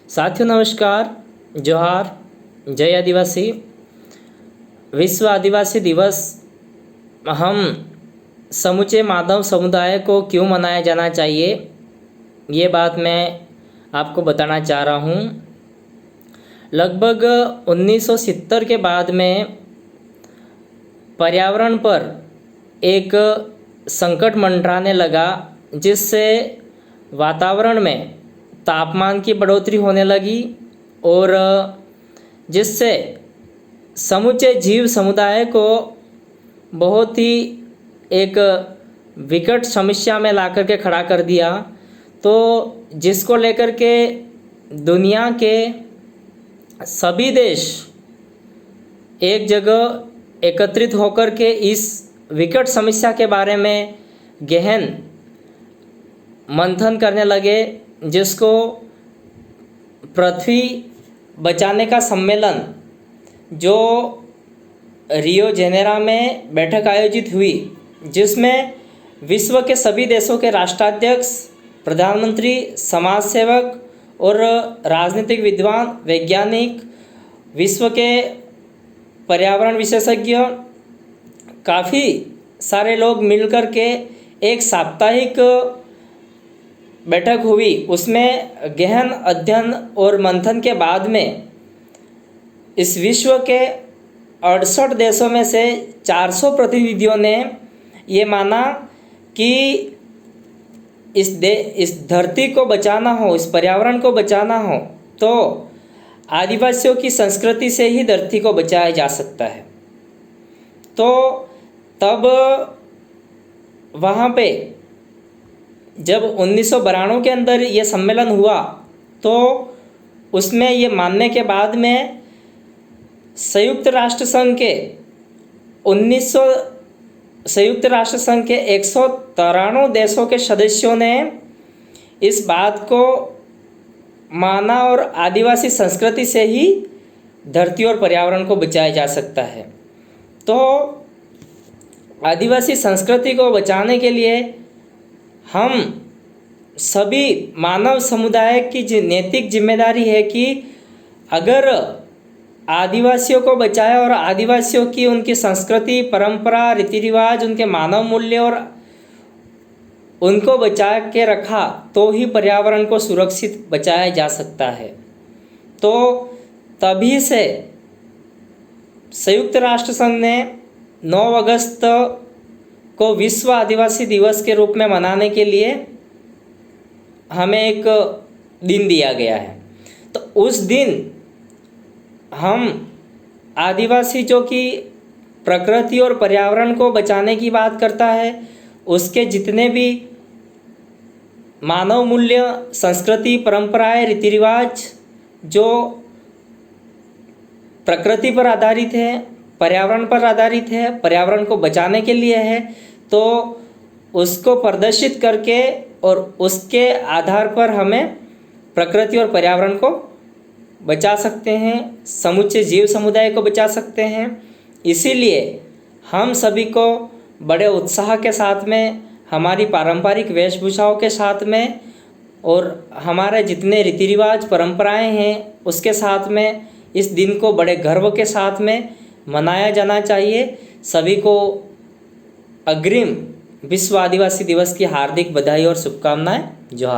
साथियों नमस्कार, जोहार, जय आदिवासी। विश्व आदिवासी दिवस हम समूचे मानव समुदाय को क्यों मनाया जाना चाहिए, ये बात मैं आपको बताना चाह रहा हूँ। लगभग 1970 के बाद में पर्यावरण पर एक संकट मंडराने लगा, जिससे वातावरण में तापमान की बढ़ोतरी होने लगी और जिससे समूचे जीव समुदाय को बहुत ही एक विकट समस्या में ला कर के खड़ा कर दिया। तो जिसको लेकर के दुनिया के सभी देश एक जगह एकत्रित होकर के इस विकट समस्या के बारे में गहन मंथन करने लगे, जिसको पृथ्वी बचाने का सम्मेलन जो रियो जेनेरो में बैठक आयोजित हुई, जिसमें विश्व के सभी देशों के राष्ट्राध्यक्ष, प्रधानमंत्री, समाज सेवक और राजनीतिक विद्वान, वैज्ञानिक, विश्व के पर्यावरण विशेषज्ञ, काफ़ी सारे लोग मिलकर के एक साप्ताहिक बैठक हुई। उसमें गहन अध्ययन और मंथन के बाद में इस विश्व के 68 देशों में से 400 प्रतिनिधियों ने ये माना कि इस धरती को बचाना हो, इस पर्यावरण को बचाना हो, तो आदिवासियों की संस्कृति से ही धरती को बचाया जा सकता है। तो तब वहाँ पे जब 1992 के अंदर ये सम्मेलन हुआ, तो उसमें ये मानने के बाद में संयुक्त राष्ट्र संघ के 193 देशों के सदस्यों ने इस बात को माना और आदिवासी संस्कृति से ही धरती और पर्यावरण को बचाया जा सकता है। तो आदिवासी संस्कृति को बचाने के लिए हम सभी मानव समुदाय की नैतिक जिम्मेदारी है कि अगर आदिवासियों को बचाया और आदिवासियों की उनकी संस्कृति, परंपरा, रीति रिवाज, उनके मानव मूल्य और उनको बचा के रखा, तो ही पर्यावरण को सुरक्षित बचाया जा सकता है। तो तभी से संयुक्त राष्ट्र संघ ने 9 अगस्त को विश्व आदिवासी दिवस के रूप में मनाने के लिए हमें एक दिन दिया गया है। तो उस दिन हम आदिवासी जो कि प्रकृति और पर्यावरण को बचाने की बात करता है, उसके जितने भी मानव मूल्य, संस्कृति, परंपराएं, रीति रिवाज जो प्रकृति पर आधारित है, पर्यावरण पर आधारित है, पर्यावरण को बचाने के लिए है, तो उसको प्रदर्शित करके और उसके आधार पर हमें प्रकृति और पर्यावरण को बचा सकते हैं, समूचे जीव समुदाय को बचा सकते हैं। इसीलिए हम सभी को बड़े उत्साह के साथ में, हमारी पारंपरिक वेशभूषाओं के साथ में और हमारे जितने रीति रिवाज, परंपराएं हैं, उसके साथ में इस दिन को बड़े गर्व के साथ में मनाया जाना चाहिए। सभी को अग्रिम विश्व आदिवासी दिवस की हार्दिक बधाई और शुभकामनाएं। जोहार।